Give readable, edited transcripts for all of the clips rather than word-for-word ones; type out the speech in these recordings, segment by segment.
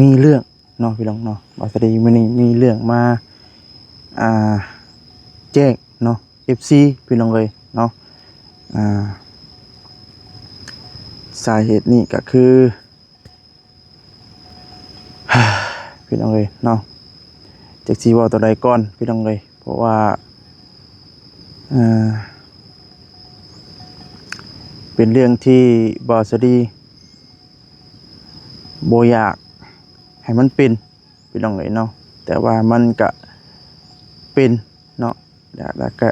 มีเรื่องเนาะพี่น้องเนาะบอสดีมื้อนี้มีเรื่องมาอ่าแจ้งเนาะ FC พี่น้องเอ้ยเนาะอ่าสาเหตุนี้ก็คือ พี่น้องเอ้ยเนาะจักสิเว้าตัวใดก่อนพี่น้องเอ้ยเพราะว่าอ่าเป็นเรื่องที่บอสดีบ่อยากให้มันเป็นพี่น้องเอ้ยเนาะแต่ว่ามันก็เป็นเนาะแล้วก็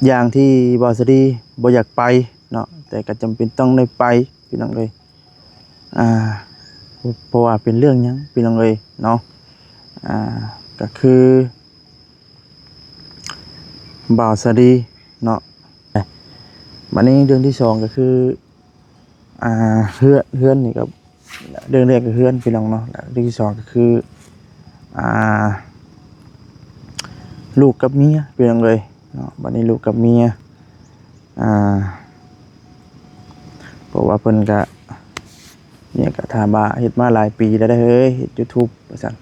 อย่างที่บอสดีบ่อยากไปเนาะแต่ก็จำเป็นต้องได้ไปพี่น้องเอ้ยอ่าเพราะว่าเป็นเรื่องหยังพี่น้องเอ้ยเนาะอ่าก็คือบ่าวสดีเนาะบัดนี้เรื่องที่สองก็คือเฮือนนี่ก็เรื่องแรกก็เฮือนพี่น้องเนาะเรื่องที่สองก็คืออ่าลูกกับเมียพี่น้องเอ้ยเนาะบัดนี้ลูกกับเมียอ่าเพราะว่าเพิ่นก็เนี่ยก็ถามว่าเฮ็ดมาหลายปีแล้วเด้อเฮ้ยเฮ็ด YouTube ว่าซั่น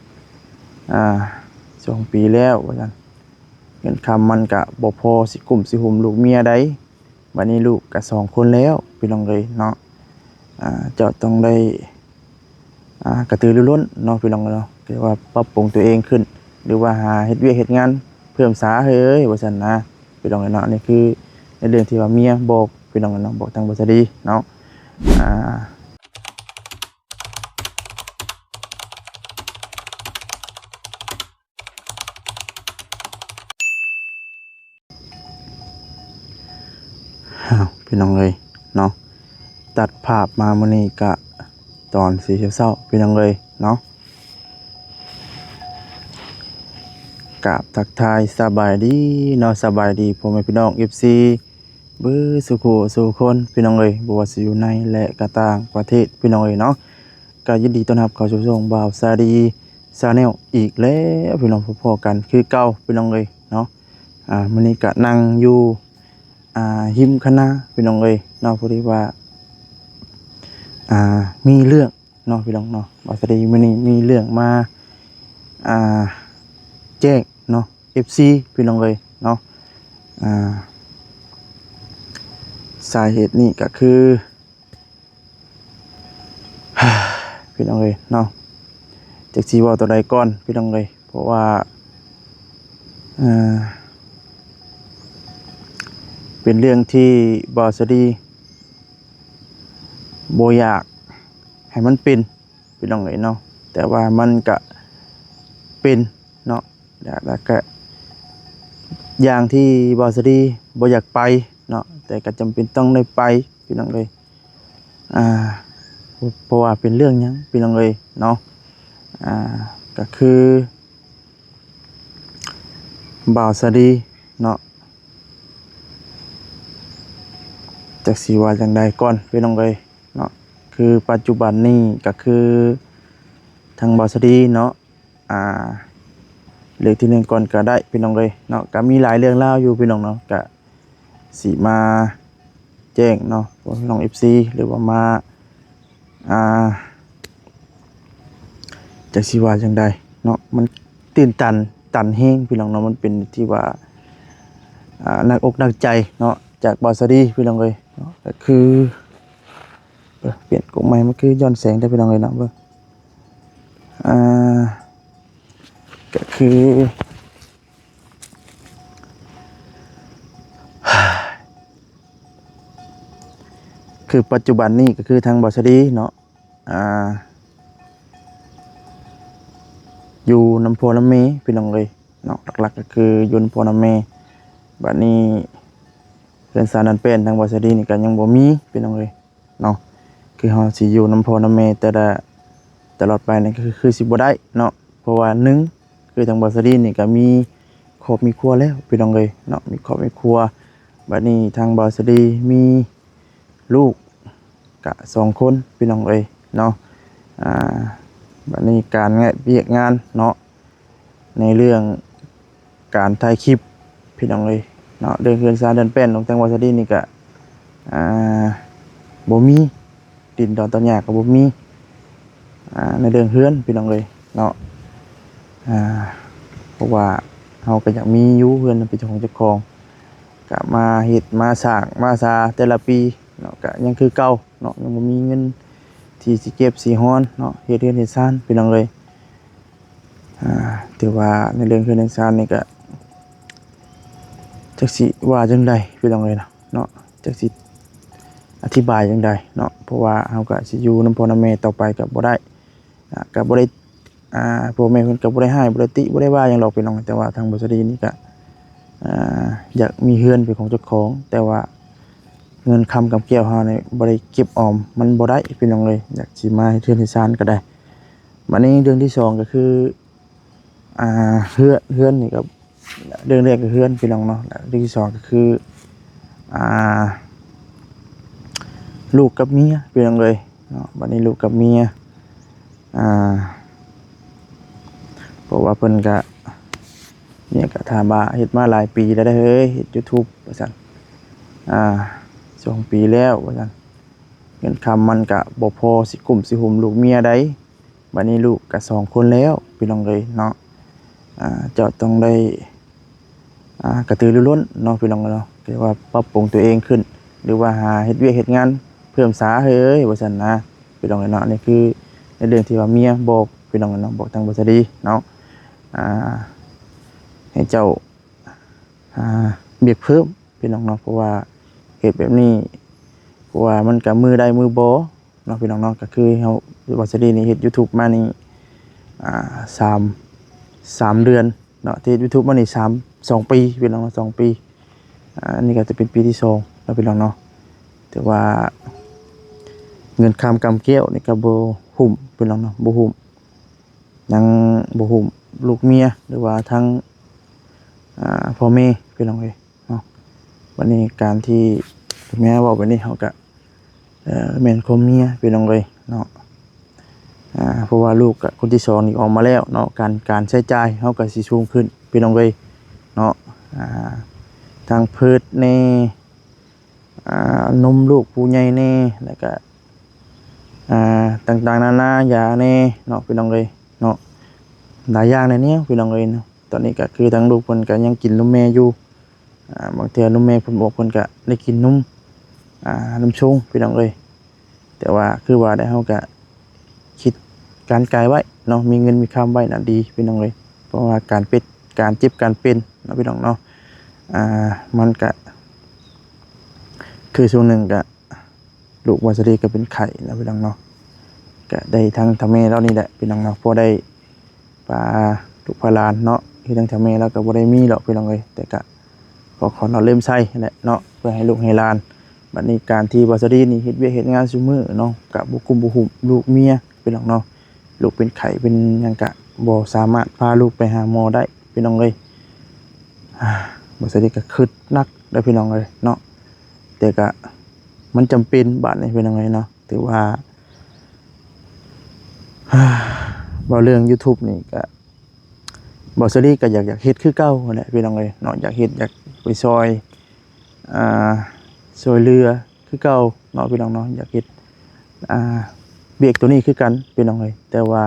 2 ปีแล้วว่าซั่นเงินคำมันก็บ่พอสิกุ้มสิหุมลูกเมียได้บัดนี้ลูกก็2 คนแล้วพี่น้องเอ้ยเนาะเจ้าต้องได้กระตือรือร้นเนาะพี่น้องเนาะคือว่าปรับปรุงตัวเองขึ้นหรือว่าหาเฮ็ดเวียกเฮ็ดงานเพิ่มสาเฮ้ยว่าซั่นนะพี่น้องเนาะนี่คือในเรื่องที่ว่าเมียบอกพี่น้องเนาะบอกทางบ่ซะดีเนาะอ่าพี่น้องเอ้ยเนาะตัดภาพมามื้อนี้ก็ตอน4 เช้าพี่น้องเอ้ยเนาะกราบทักทายสบายดีเนาะสบายดีพ่อแม่พี่น้อง FC เบิดสุขสู่คนพี่น้องเอ้ยบ่ว่าสิอยู่ในและก็ต่างประเทศพี่น้องเอ้ยเนาะก็ยินดีต้อนรับเข้าสู่ช่องบ่าวสาดีชาแนลอีกแล้วพี่น้องพบกันคือเก่าพี่น้องเอ้ยเนาะมื้อนี้ก็นั่งอยู่หิมคณะพี่น้องเอ้ยเนาะพอดีว่ามีเรื่องเนาะพี่น้องเนาะบ่าวสาดีมื้อนี้มีเรื่องมาอ่าแจ้งเนาะ FC พี่น้องเอ้ยเนาะสาเหตุนี้ก็คือ พี่น้องเอ้ยเนาะจักสิเว้าตัวใดก่อนพี่น้องเอ้ยเพราะว่าเป็นเรื่องที่บ่สดีบ่อยากให้มันเป็นพี่น้องเอ้ยเนาะแต่ว่ามันก็เป็นเนาะแล้วก็อย่างที่บ่สดีบ่อยากไปเนาะแต่ก็จำเป็นต้องได้ไปพี่น้องเอ้ยเพราะว่าเป็นเรื่องหยังพี่น้องเอ้ยเนาะก็คือบ่าวสดีเนาะจักสิว่าจังใดก่อนพี่น้องเอ้ยเนาะคือปัจจุบันนี้ก็คือทางบ่าวสดีเนาะเรื่องที่หนึ่งก่อนก็ได้พี่น้องเอ้ยเนาะก็มีหลายเรื่องเล่าวอยู่พี่น้องเนาะก็สิมาแจ้งเนาะพี่น้อง FC หรือว่ามาจักสิว่าจังใดเนาะมันตื่นตันแฮงพี่น้องเนาะมันเป็นที่ว่าหนักอกหนักใจเนาะจากบ่าวสดีพี่น้องเอ้ยเนาะก็คือเปลี่ยนกล้องใหม่มันคือย้อนแสงได้พี่น้องเอ้ยเนาะเบิ่งก็คือปัจจุบันนี้ก็คือทางบ่าวสดีเนาะอยู่น้ำพุน้ำเมพี่น้องเอ้ยเนาะหลักๆก็คืออยู่น้ำพุน้ำเมบัดนี้เรือนสารนันเป็นทางบ่าวสดีนี่ก็ยังบ่มีพี่น้องเอ้ยเนาะคือเฮาสิอยู่น้ำพุน้ำเมแต่ละตลอดไปนี่ก็คือสิบ่ได้เนาะเพราะว่า1คือทางบ่าวสดีนี่ก็มีครอบมีครัวแล้วพี่น้องเอ้ยเนาะมีครอบมีครัวบัดนี้ทางบ่าวสดีมีลูกก็2 คนพี่น้องเอ้ยเนาะบัดนี้การเวียกงานเนาะในเรื่องการถ่ายคลิปพี่น้องเอ้ยเนาะเรื่องเรือนสารเดินเป็นของทางบ่าวสดีนี่ก็บ่มีดินดอนตอนหญ้าก็บ่มี ในเรื่องเฮือนพี่น้องเอ้ยเนาะอ่าเพราะว่าเฮาก็อยากมีอยู่เฮือนเป็นของเจ้าของก็มาเฮ็ดมาสร้างมาซาแต่ละปีเนาะก็ยังคือเก่าเนาะยังบ่มีเงินที่สิเก็บสิฮ้อนเนาะเฮ็ดเฮือนเฮ็ดซ่านพี่น้องเอ้ยอ่าถือว่าในเรื่องเฮือนเรือนซ่านนี่ก็จักสิว่าจังใดพี่น้องเอ้ยเนาะจักสิอธิบายจังใดเนาะเพราะว่าเฮาก็สิอยู่นำพ่อนำแม่ต่อไปก็บ่ได้ก็บ่ได้พ่อแม่เพิ่นก็บ่ได้ให้บ่ได้ติบ่ได้ว่าหยังหรอกพี่น้องแต่ว่าทางบริษัทนี่ก็อ่าอยากมีเฮือนเป็นของเจ้าของแต่ว่าเงินคำกับแก้วเฮานี่บ่ได้เก็บออมมันบ่ได้พี่น้องเอ้ยอยากสิมาเฮ็ดเรือนเฮ็ดซ่านก็ได้บัดนี้เรื่องที่สองก็คือเฮือนนี่ก็เรื่องแรกก็เฮือนพี่น้องเนาะแล้วเรื่องที่สองก็คืออ่าลูกกับเมียพี่น้องเอ้ยเนาะบัดนี้ลูกกับเมียอ่าเพราะว่าเพิ่นก็เนี่ยก็ถามว่าเฮ็ดมาหลายปีแล้วเด้อเฮ้ยเฮ็ด YouTube ว่าซั่นอ่า2 ปีแล้วว่าซั่นเงินคำมันก็บ่พอสิกุ้มสิหุมลูกเมียได้บัดนี้ลูกก็2 คนแล้วพี่น้องเอ้ยเนาะเจ้าต้องได้กระตือรือร้นเนาะพี่น้องเนาะคือว่าปรับปรุงตัวเองขึ้นหรือว่าหาเฮ็ดเวียกเฮ็ดงานเพิ่มสาเฮ้ยว่าซั่นนะพี่น้องเนาะนี่คือในเรื่องที่ว่าเมียบอกพี่น้องเนาะบอกทางบริษัทดีเนาะอ่าให้เจ้าเบียกเพิ่มพี่น้องเนาะเพราะว่าเหตุแบบนี้เพราะว่ามันก็มือได้มือบ่เนาะพี่น้องเนาะก็คือเฮาบริษัทดีนี่เฮ็ด YouTube มานี่อ่า3 เดือนเนาะที่ YouTube มานี่2 ปีพี่น้องเนาะ2 ปีอันนี้ก็จะเป็นปีที่2แล้วพี่น้องเนาะแต่ว่าเงินคำกำแก้วนี่ก็บ่หุ้มพี่น้องเนาะบ่หุ้มยังบ่หุ้มลูกเมียหรือว่าทั้งพ่อแม่พี่น้องเอ้ยเนาะวันนี้การที่แม่เว้าแบบนี้เฮาก็แม่นความเมียพี่น้องเอ้ยเนาะเพราะว่าลูกก็คนที่2นี่ออกมาแล้วเนาะการใช้จ่ายเฮาก็สิสูงขึ้นพี่น้องเอ้ยเนาะทางพืชแน่นมลูกผู้ใหญ่แน่แล้วก็ต่างๆนานายาแน่เนาะพี่น้องเอ้ยเนาะหลายอย่างในนี้พี่น้องเอ้ยเนาะตอนนี้ก็คือทั้งลูกเพิ่นก็ยังกินนมแม่อยู่บางเทื่อนมแม่เพิ่นบอกเพิ่นก็ได้กินนมนมชงพี่น้องเอ้ยแต่ว่าคือว่าได้เฮาก็คิดการไกลไว้เนาะมีเงินมีคำไว้น่ะดีพี่น้องเอ้ยเพราะว่าการเป็ดการเจ็บการเป็นเนาะพี่น้องเนาะมันก็คือช่วงหนึ่งก็ลูกวาสดีก็เป็นไข่นะพี่น้องเนาะก็ได้ทั้งทำแม่แล้วนี่แหละพี่น้องเนาะพอได้ปลาลูกพลานเนาะที่ทั้งทำแม่แล้วก็บ่ได้มีหรอกพี่น้องเอ้ยแต่ก็พอขอเนาะเริ่มใช้แหละเนาะเพื่อให้ลูกให้หลานบัดนี้การที่วาสดีนี่เฮ็ดเวียกเฮ็ดงานซุมื้อเนาะก็บ่กุมบ่หุมลูกเมียพี่น้องเนาะลูกเป็นไข้เป็นหยังก็บ่สามารถพาลูกไปหาหมอได้พี่น้องเอ้ยวาสดีก็คิดหนักเด้อพี่น้องเอ้ยเนาะแต่ก็มันจำเป็นบาดนี้เป็นยังไงเนาะถือว่าเว้าเรื่อง YouTube นี่ก็บ่ซอรี่ก็อยากเฮ็ดคือเก่านั่นแหละพี่น้องเอ้ยเนาะอยากเฮ็ดอยากไปซอยอ่าช่วยเหลือคือเก่าเนาะพี่น้องเนาะอยากเฮ็ดอ่าเวียกตัวนี้คือกันพี่น้องเอ้ยแต่ว่า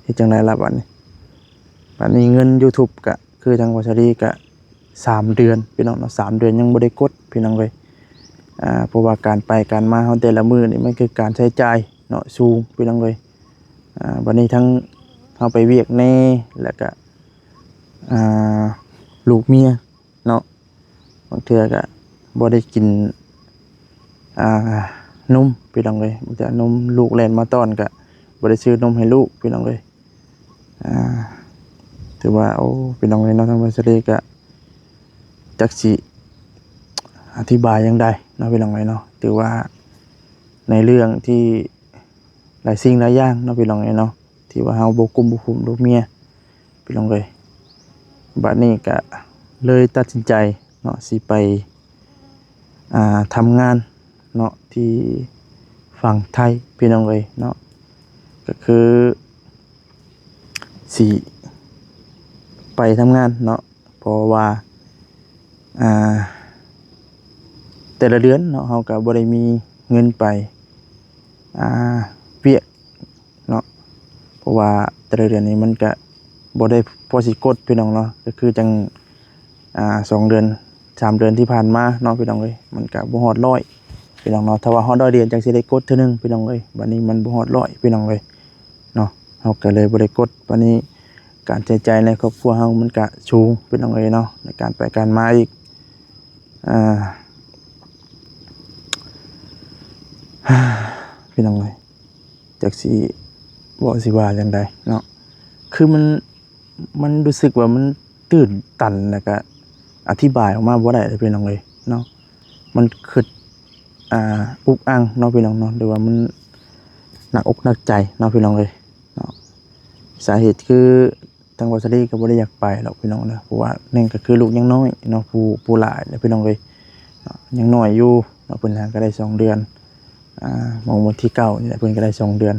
เฮ็ดจังไดล่ะบัดนี้เงิน YouTube ก็คือทางบ่ซอรี่ก็3 เดือนพี่น้องเนาะ3 เดือนยังบ่ได้กดพี่น้องเอ้ยเพราะว่าการไปการมาเฮาแต่ละมื้อนี่มันคือการใช้จ่ายเนาะสูงพี่น้องเอ้ยบัดนี้ทั้งเฮาไปเวียกแน่แล้วก็อ่าลูกเมียเนาะบางเทื่อก็บ่ได้กินอ่านมพี่น้องเอ้ยบางเทื่อนมลูกแล่นมาต้อนก็บ่ได้ซื้อนมให้ลูกพี่น้องเอ้ยอ่าถือว่าโอ้พี่น้องเอ้ยเนาะทางบริษัทก็จักสิอธิบายจังไดเนาะพี่น้องเอ้ยเนาะถือว่าในเรื่องที่หลายสิ่งหลายอย่างเนาะพี่น้องเอ้ยเนาะที่ว่าเฮาบ่กุมบ่คุมลูกเมียพี่น้องเอ้ยบัดนี้ก็เลยตัดสินใจเนาะสิไปทำงานเนาะที่ฝั่งไทยพี่น้องเอ้ยเนาะก็คือสิไปทำงานเนาะเพราะว่าแต่ละเดือนเนาะเฮาก็บ่ได้มีเงินไปเวียก ราะว่าแต่ละเดือนนี้มันก็บ่ได้พอสิกดพี่น้องเนาะก็คือจัง2 เดือน3 เดือนที่ผ่านมาเนาะพี่น้องเอ้ยมันก็บ่ฮอด100พี่น้องเนาะถ้าว่าฮอด100เดือนจังสิได้กดเทื่อนึงพี่น้องเอ้ยบัดนี้มันบ่ฮอด100พี่น้องเอ้ยเนาะเฮาก็เลยบ่ได้กดบัดนี้การใช้จ่ายในครอบครัวเฮามันก็สูงพี่น้องเอ้ยเนาะในการไปการมาอีกอ่า พี่น้องเอ้ยจักสิบอกสิว่าจังใดเนาะคือมันรู้สึกว่ามันตื่นตันแล้วก็อธิบายออกมาบ่ได้เลยพี่น้องเอ้ยเนาะมันคิดอุกอังเนาะพี่น้องเนาะหรือว่ามันหนักอกหนักใจเนาะพี่น้องเอ้ยเนาะสาเหตุคือทางวัดสลีก็บ่ได้อยากไปหรอกพี่น้องเนาะเพราะว่าหนึ่งก็คือลูกยังน้อยเนาะผู้หลายเนี่ยพี่น้องเอ้ยเนาะยังน้อยอยู่เนาะเพิ่นหาก็ได้2 เดือนมองวันที่9นี่แหละเพิ่นก็ได้2 เดือน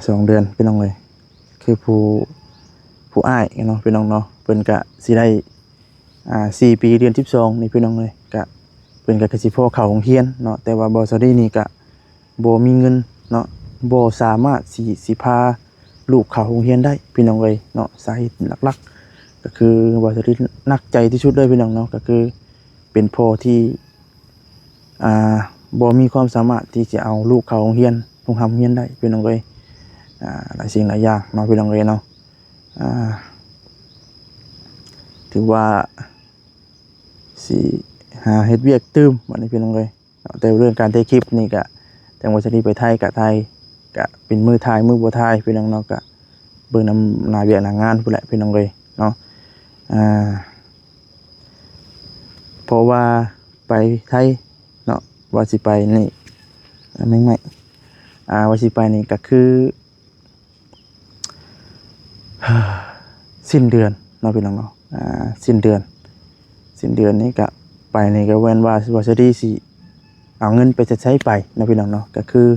2 เดือนพี่น้องเอ้ยคือผู้อ้ายเนาะพี่น้องเนาะเพิ่นก็สิได้4 ปีเดือน12นี่พี่น้องเอ้ยก็เพิ่นก็สิพอเข้าโรงเรียนเนาะแต่ว่าบ่ซอดี้นี่ก็บ่มีเงินเนาะบ่สามารถสิพาลูกเข้าโรงเรียนได้พี่น้องเอ้ยเนาะสาเหตุหลักๆก็คือบ่ซอดี้หนักใจที่สุดเลยพี่น้องเนาะก็คือเป็นพ่อที่บ่มีความสามารถที่จะเอาลูกเข้าโรงเรียนโรงเรียนได้พี่น้องเอ้ยหลายสิ่งหลายอย่างเนาะพี่น้องเอ้ยเนาะถือว่าสิหาเฮ็ดเวียกตื่มบัดนี้พี่น้องเอ้ยเนาะแต่เรื่องการถ่ายคลิปนี่ก็จังว่าสิไปไทยก็ไทยก็เป็นมือถ่ายมือบ่ถ่ายพี่น้องเนาะก็เบิ่งนำหน้าเวียกหน้างานพุ่นแหละพี่น้องเอ้ยเนาะเพราะว่าไปไทยเนาะว่าสิไปนี่ไม่ว่าสิไปนี่ก็คือสิ้นเดือนเนาะพี่น้องเนาะสิ้นเดือนนี้ก็ไปนี่ก็แม่นว่าสิได้สิเอาเงินไปจะใช้ไปเนาะพี่น้องเนาะก็คือ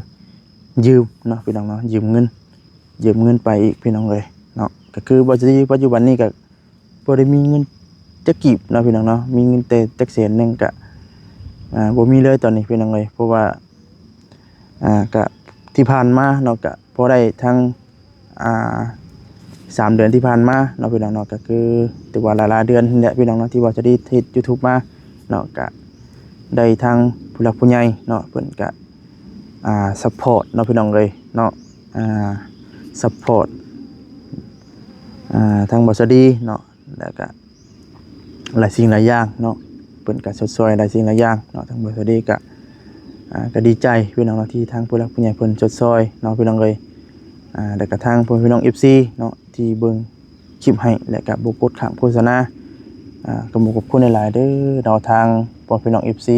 ยืมเนาะพี่น้องเนาะยืมเงินไปอีกพี่น้องเอ้ยเนาะก็คือบ่สิปัจจุบันนี้ก็บ่ได้มีเงินจักกีบเนาะพี่น้องเนาะมีเงินแต่จักแสนนึงก็บ่มีเลยตอนนี้พี่น้องเอ้ยเพราะว่าก็ที่ผ่านมาเนาะก็พอได้ทั้ง3 เดือนที่ผ่านมาเนาะพี่น้องเนาะก็คือถือว่าหลายๆเดือนนี่แหละพี่น้องเนาะที่ว่าจะได้เฮ็ด YouTube มาเนาะก็ได้ทั้งผู้หลักผู้ใหญ่เนาะเพิ่นก็ซัปพอร์ตเนาะพี่น้องเอ้ยเนาะซัปพอร์ตทางบริษัทดีเนาะแล้วก็หลายสิ่งหลายอย่างเนาะเพิ่นก็ช่วยหลายสิ่งหลายอย่างเนาะทางบริษัทดีก็ดีใจพี่น้องเนาะที่ทางผู้หลักผู้ใหญ่เพิ่นช่วยเนาะพี่น้องเอ้ยแล้วก็ทางพี่น้อง FC เนาะที่เบิ่งคลิปให้และก็บ่กดข้ามโฆษณาก็ขอบคุณหลายๆเด้อเนาะทางพี่น้อง FC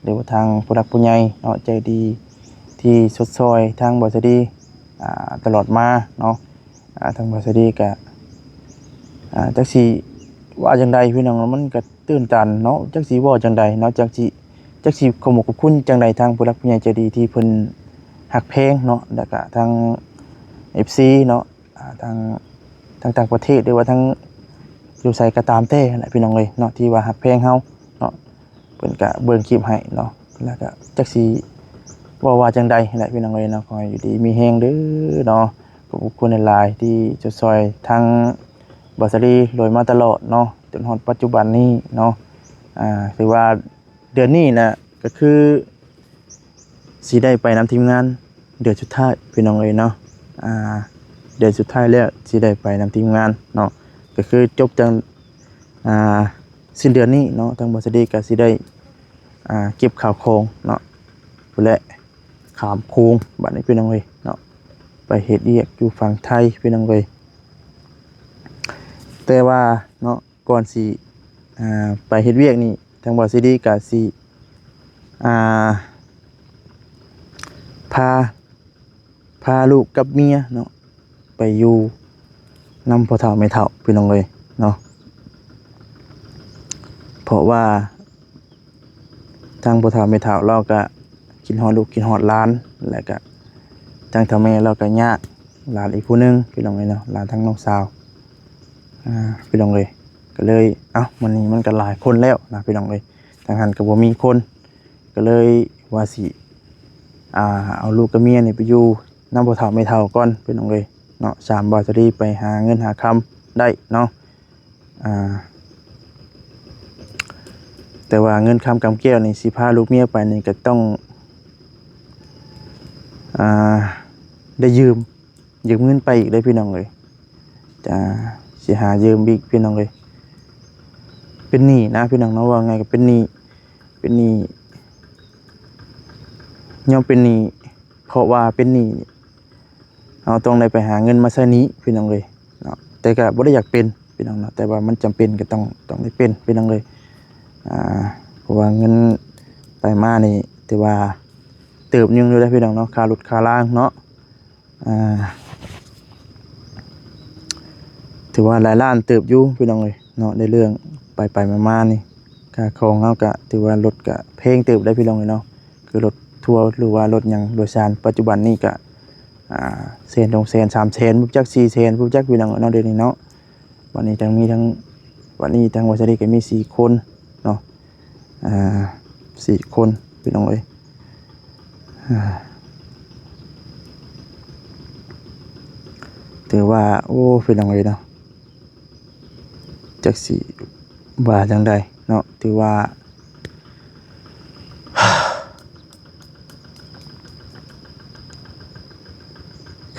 หรือว่าทางผู้หลักผู้ใหญ่เนาะใจดีที่ช่วยทางบริษัทดีตลอดมาเนาะทางบริษัทดีก็จักสิว่าจังใดพี่น้องมันก็ตื่นตันเนาะจักสิเว้าจังใดเนาะจักสิขอบคุณจังใดทางผู้หลักผู้ใหญ่ใจดีที่เพิ่นฮักแพงเนาะแล้วก็ทาง FC เนาะทางต่างประเทศหรือว่าทางอยู่ไสก็ตามแต่นั่นแหละพี่น้องเอ้ยเนาะที่ว่าฮักแพงเฮาเนาะเพิ่นก็เบิ่งคลิปให้เนาะแล้วก็จักสิว่าจังใดนั่นแหละพี่น้องเอ้ยเนาะขอให้อยู่ดีมีแฮงเด้อเนาะขอบคุณหลายๆที่ช่วยทางบริษัทดีโดยมาตลอดเนาะจนฮอดปัจจุบันนี้เนาะถือว่าเดือนนี้นะก็คือสิได้ไปนำทีมงานเดือนสุดท้ายพี่น้องเอ้ยเนาะเดือนสุดท้ายแล้วสิได้ไปนำทีมงานเนาะก็คือจบจังสิ้นเดือนนี้เนาะทางบริษัทดีก็สิได้เก็บข่าวโครงเนาะและขามโค้งบัดนี้พี่น้องเอ้ยเนาะไปเฮ็ดเวียกอยู่ฝั่งไทยพี่น้องเอ้ยแต่ว่าเนาะก่อนสิไปเฮ็ดเวียกนี่ทางบริษัทดีก็สิพาลูกกับเมียเนาะไปอยู่นำพ่อเฒ่าแม่เฒ่าพี่น้องเอ้ยเนาะเพราะว่าทางพ่อเฒ่าแม่เฒ่าเราก็กินฮอดลูกกินฮอดหลานแล้วก็ทางเฒ่าแม่เราก็ยากหลานอีกผู้นึงพี่น้องเอ้ยเนาะหลานทางน้องสาวพี่น้องเอ้ยก็เลยมื้อนี้มันก็หลายคนแล้วนะพี่น้องเอ้ยทางหันก็บ่มีคนก็เลยว่าสิเอาลูกกับเมียนี่ไปอยู่ นำบ่เฒ่าไม่เฒ่าก่อนพี่น้องเอ้ยเนาะสามบ่จะได้ไปหาเงินหาคำได้เนาะอ่าแต่ว่าเงินคำกำแก้วนี่สิพาลูกเมียไปนี่ก็ต้องอ่าได้ยืมเงินไปอีกได้พี่น้องเอ้ยจะสิหายืมอีกพี่น้องเอ้ยเป็นหนี้นะพี่น้องเนาะว่าไงก็เป็นหนี้ย่อมเป็นหนี้เพราะว่าเป็นหนี้เราต้องได้ไปหาเงินมาใช้หนี้พี่น้องเอ้ยเนาะแต่ก็บ่ได้อยากเป็นพี่น้องเนาะแต่ว่ามันจำเป็นก็ต้องได้เป็นพี่น้องเอ้ยเพราะว่าเงินไปมานี่ถือว่าเติบยังอยู่ได้พี่น้องเนาะค่ารถค่าล่างเนาะถือว่าหลายล้านเติบอยู่พี่น้องเลยเนาะในเรื่องไปมาๆนี่ค่าของเฮาก็ถือว่ารถก็แพงเติบได้พี่น้องเลยเนาะคือรถทัวร์หรือว่ารถหยังโดยสารปัจจุบันนี้ก็แสน2แสน3แสนบ่จัก4แสนบ่จักพี่น้องเนาะเดี๋ยวนี้เนาะวันนี้วันนี้ทางวัดสรีก็มี4คนเนาะ4คนพี่น้องเอ้ยถือว่าโอ้พี่น้องเอ้ยเนาะจักสิว่าจังใดเนาะถือว่า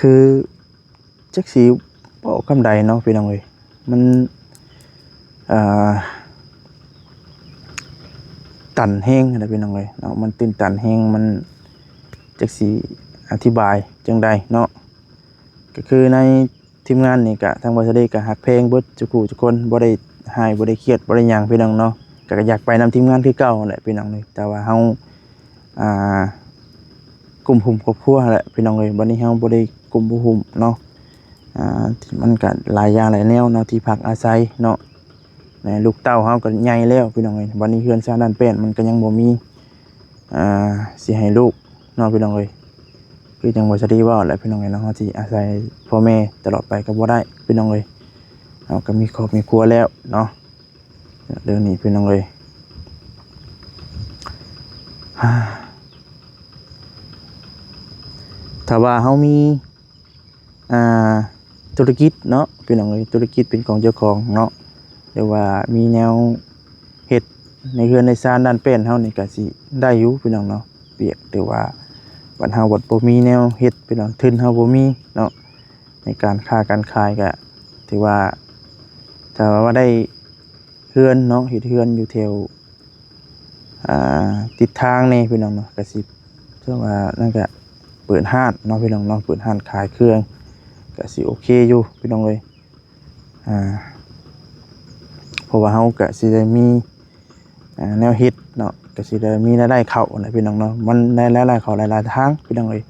คือจักสิเว้าคำใดเนาะพี่น้องเอ้ยมันตันแห้งนะพี่น้องเอ้ยเนาะมันตื้นตันแห้งมันจักสิอธิบายจังใดเนาะก็คือในทีมงานนี่ก็ทางบริษัทก็ฮักเพลงเบิดทุกคนบ่ได้หายบ่ได้เครียดบ่ได้หยังพี่น้องเนาะก็อยากไปนำทีมงานคือเก่าแหละพี่น้องนี่แต่ว่าเฮากลุ่มครอบครัวแหละพี่น้องเอ้ยบัดนี้เฮาบ่ได้กลุ่มหุ้มเนาะมันก็หลายอย่างหลายแนวเนาะที่พักอาศัยเนาะลูกเต้าเฮาก็ใหญ่แล้วพี่น้องเอ้ยบัดนี้เฮือนชาวด้านแป้นมันก็ยังบ่มีสิให้ลูกเนาะพี่น้องเอ้ยคือจังบ่สะดีว่าแหละพี่น้องเอ้ยเนาะเฮาสิอาศัยพ่อแม่ตลอดไปก็บ่ได้พี่น้องเอ้ยเฮาก็มีครอบมีครัวแล้วเนาะเรื่องนี้พี่น้องเอ้ยถ้าว่าเฮามีธุรกิจเนาะพี่น้องเอ้ยธุรกิจเป็นของเจ้าของเนาะหรือว่ามีแนวเฮ็ดในเรือนในซานด้านเป็นเฮานี่ก็สิได้อยู่พี่น้องเนาะเปียกแต่ว่าบัดเฮาบ่มีแนวเฮ็ดพี่น้องทุนเฮาบ่มีเนาะในการค้าการขายก็ถือว่าถ้าว่าได้เรือนเนาะเฮ็ดเรือนอยู่แถวติดทางนี่พี่น้องเนาะก็สิเชื่อว่านั่นก็เปิดห้างเนาะพี่น้องเนาะเปิดห้างขายเครื่องก็สิโอเคอยู่พี่น้องเลยเพราะว่าเฮาก็สิได้มีแนวฮิตเนาะก็สิได้มีรายได้เข้านะพี่น้องเนาะมันได้รายได้เข้าหลายๆทางพี่น้องเลย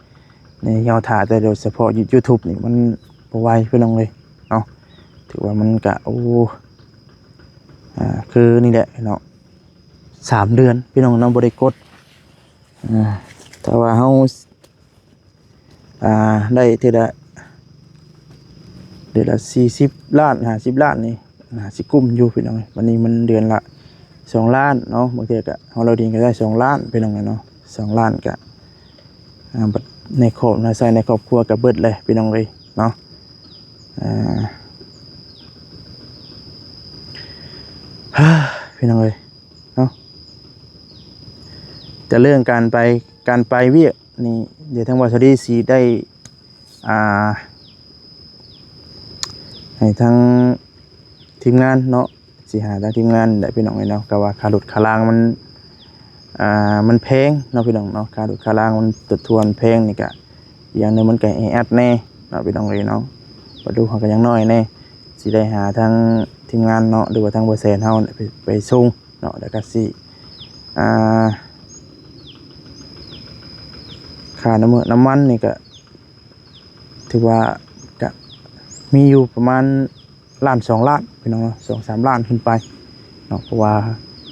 ในเฮาถ่ายแต่โดยเฉพาะ YouTube นี่มันบ่ไหวพี่น้องเลยเนาะถือว่ามันก็โอ้คือนี่แหละเนาะ3 เดือนพี่น้องเนาะบ่ได้กดแต่ว่าเฮาได้ทีละเดือนละ40 ล้าน50 ล้านนี่สิกุ้มอยู่พี่น้องวันนี้มันเดือนละ2 ล้านเนาะบางทีก็เราดีก็ได้2 ล้านพี่น้องเนาะ2 ล้านก็ในครอบในใส่ในครอบครัวกับเบิดเลยพี่น้องเลยเนาะพี่น้องเลยเนาะจะเรื่องการไปเวียกนี่เดี๋ยวทางวัดสรีสีได้ให้ทางทีมงานเนาะสิหาทางทีมงานได้พี่น้องเนาะก็ว่าค่ารถค่าล่างมันแพงเนาะพี่น้องเนาะค่ารถค่าล่างมันตัดทวนแพงนี่ก็อย่างนึงมันก็แอดแน่เนาะพี่น้องเนาะบ่ดูเขาก็ยังน้อยแน่สิได้หาทางทีมงานเนาะหรือว่าทางบริษัทเฮาไปส่งเนาะแล้วก็สิค่าน้ำมันนี่ก็ถือว่าก็มีอยู่ประมาณ1 ล้าน 2 ล้านพี่น้องเนาะ2-3 ล้านขึ้นไปเนาะเพราะว่า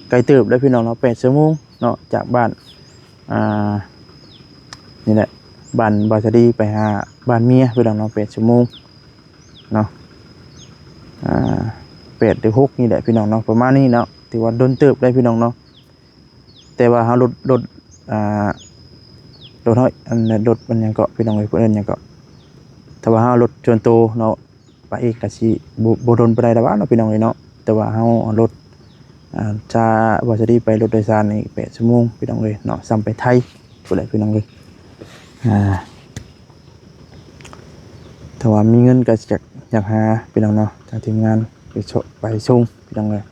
ไกลเติบได้พี่น้องเนาะ8 ชั่วโมงเนาะจากบ้านนี่แหละบ้านบาสดีไปหาบ้านเมียพี่น้องเนาะ8 ชั่วโมงเนาะ8 หรือ 6นี่แหละพี่น้องเนาะประมาณนี้เนาะถือว่าโดนเติบได้พี่น้องเนาะแต่ว่าเฮารถ รถเฮาอันรถมันหยังก็พี่น้องเอ้ยเพิ่นเอิ้นหยังก็ถ้าว่าเฮารถส่วนตัวเนาะไปเอกก็สิบ่โดนปานใดดอกว่าเนาะพี่น้องเอ้ยเนาะแต่ว่าเฮาเอารถจะว่าจะได้ไปรถโดยสารนี่8ชั่วโมงพี่น้องเอ้ยเนาะซ้ำไปไทยพุ่นแหละพี่น้องเอ้ยถ้าว่ามีเงินก็อยากหาพี่น้องเนาะทางทีมงานไปส่งพี่น้องเอ้ย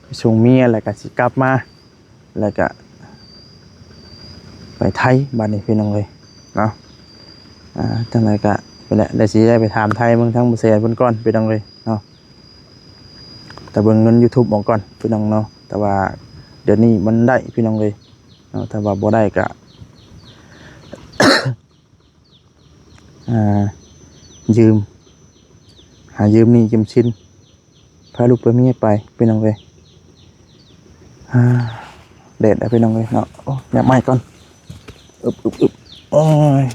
ไปส่งเมียแล้วก็สิกลับมาแล้วก็ไปไทยบัดนี้พี่น้องเอ้ยเนาะจังไดก็ไปแหละได้สิได้ไปถามไทยเบิ่งทั้งบ่แซ่เพิ่นก่อนพี่น้องเอ้ยเนาะแต่เบิ่งเงิน YouTube ออกก่อนพี่น้องเนาะแต่ว่าเดี๋ยวนี้มันได้พี่น้องเอ้ยเนาะถ้าว่าบ่ได้ก็ยืมหายืมนี่ยืมสินพาลูกไปเมียไปพี่น้องเอ้ยเด็ดได้พี่น้องเอ้ยเนาะโอ้อยากไม้ก่อนอึบโอ้ย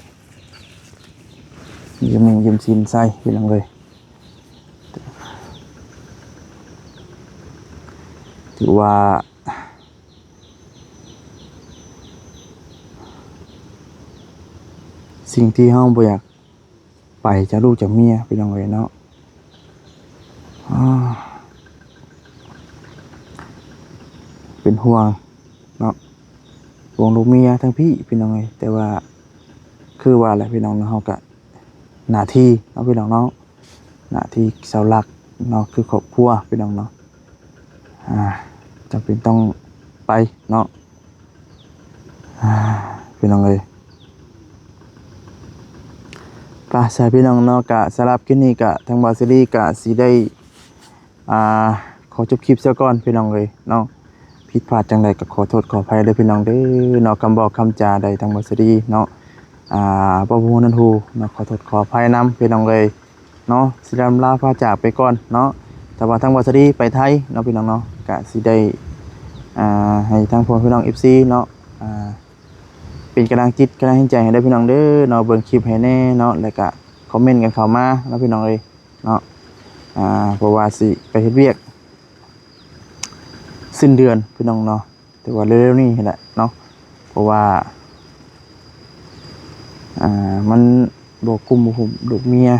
ยืมนี่ยืมสินใส่พี่น้องเอ้ยถือว่าสิ่งที่เฮาบ่อยากไปจากลูกจากเมียพี่น้องเอ้ยเนาะเป็นห่วงเนาะห่วงลูกเมียทั้งพี่น้องเอ้ยแต่ว่าคือว่าแหละพี่น้องเนาะเฮาก็หน้าที่เนาะพี่น้องเนาะหน้าที่เสาหลักเนาะคือครอบครัวพี่น้องเนาะจำเป็นต้องไปเนาะพี่น้องเอ้ยป่ะใช่พี่น้องเนาะกะสำหรับคลิปนี้กะทางบาซิลีกะสิได้ขอจบคลิปซะก่อนพี่น้องเอ้ยเนาะผิดพลาดจังใดก็ขอโทษขออภัยด้วยพี่น้องเด้อเนาะคำบอกคำจาใดทางบาซิลีเนาะบ่ฮู้นั่นฮู้เนาะขอโทษขออภัยนำพี่น้องเอ้ยเนาะสิลำลาพาจากไปก่อนเนาะแต่ว่าทางบาซิลีไปไทยเนาะพี่น้องเนาะกะสิได้ให้ทางพี่น้อง FC เนาะเป็นกำลังจิตกำลังใจให้ได้พี่น้องเด้อเนาะเบิ่งคลิปให้แน่เนาะแล้วก็คอมเมนต์กันเข้ามาเนาะพี่น้องเอ้ยเนาะเพราะว่าสิไปเฮ็ดเวียกสิ้นเดือนพี่น้องเนาะแต่ว่าเร็วๆนี้แหละเนาะเพราะว่ามันบ่กุมบ่หุมลูกเมีย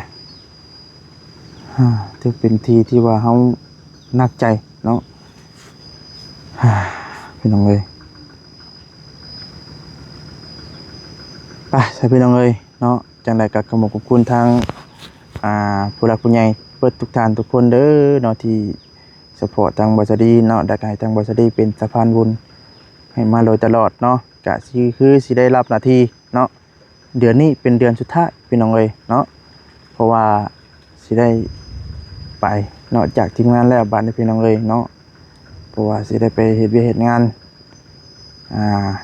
ถือเป็นทีที่ว่าเฮาหนักใจเนาะพี่น้องเอ้ยไปใช่พี่น้องเอ้ยเนาะจังได๋ก็ขอบคุณทางผู้หลักผู้ใหญ่เปิดทุกท่านทุกคนเด้อเนาะที่ซัพพอร์ตทางบริษัทดีเนาะได้ให้ทางบริษัทดีเป็นสะพานบุญให้มาโดยตลอดเนาะก็สิได้รับหน้าที่เนาะเดือนนี้เป็นเดือนสุดท้ายพี่น้องเอ้ยเนาะเพราะว่าสิได้ไปเนาะจากทีมงานแล้วบัดนี้พี่น้องเอ้ยเนาะเพราะว่าสิได้ไปเฮ็ดเวียกเฮ็ดงาน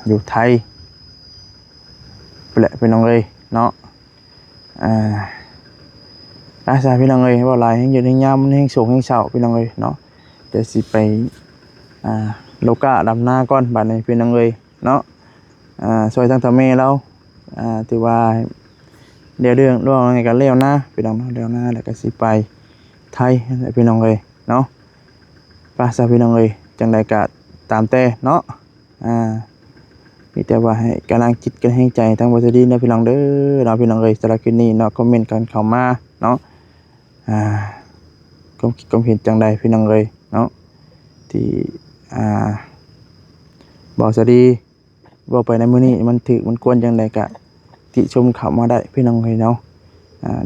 อยู่ไทยแหละพี่น้องเอ้ยเนาะอาสาพี่น้องเอ้ยว่าหลายแห่งอยู่ในยามมันแห่งโศกแห่งเศร้าพี่น้องเอ้ยเนาะเดี๋ยวสิไปโลกาดำนาก่อนบัดนี้พี่น้องเอ้ยเนาะซอยทางทำเมเราถือว่าเดี๋ยวเรื่องอะไรกันเลี้ยวนะพี่น้องเลี้ยวนะแล้วก็สิไปไทยพี่น้องเอ้ยเนาะอาสาพี่น้องเอ้ยจังใดก็ตามแต่เนาะมีแต่ว่าให้กำลังจิตกำลังใจทั้งบริษัทดีนะพี่น้องเด้อเนาะพี่น้องเอ้ยสำหรับคลิปนี้เนาะคอมเมนต์กันเข้ามาเนาะก็เห็นจังใดพี่น้องเอ้ยเนาะที่บริษัทดีว่าไปในมื้อนี้มันควรจังใดก็ติชมเข้ามาได้พี่น้องเอ้ยเนาะ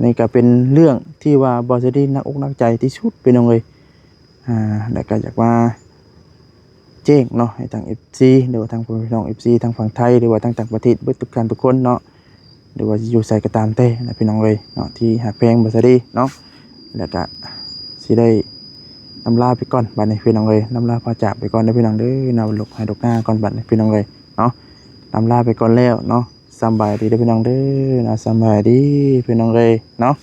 นี่ก็เป็นเรื่องที่ว่าบริษัทดีนักอกนักใจที่สุดพี่น้องเอ้ยแล้วก็อยากมาแจ้งเนาะให้ทาง FC หรือว่าทางพี่น้อง FC ทางฝั่งไทยหรือว่าทางต่างประเทศเบิดทุกท่านทุกคนเนาะหรือว่าอยู่ไสก็ตามแต่นะพี่น้องเอ้ยเนาะที่หักแพงบ่ซะดีเนาะแล้วก็สิได้นำลาไปก่อนบัดนี้พี่น้องเอ้ยนำลาพาจากไปก่อนเด้อพี่น้องเด้อนาลกให้ดอกหน้าก่อนบัดนี้พี่น้องเอ้ยเนาะนำลาไปก่อนแล้วเนาะสำบายดีเด้อพี่น้องเด้อนะสำบายดีพี่น้องเอ้ยเนาะ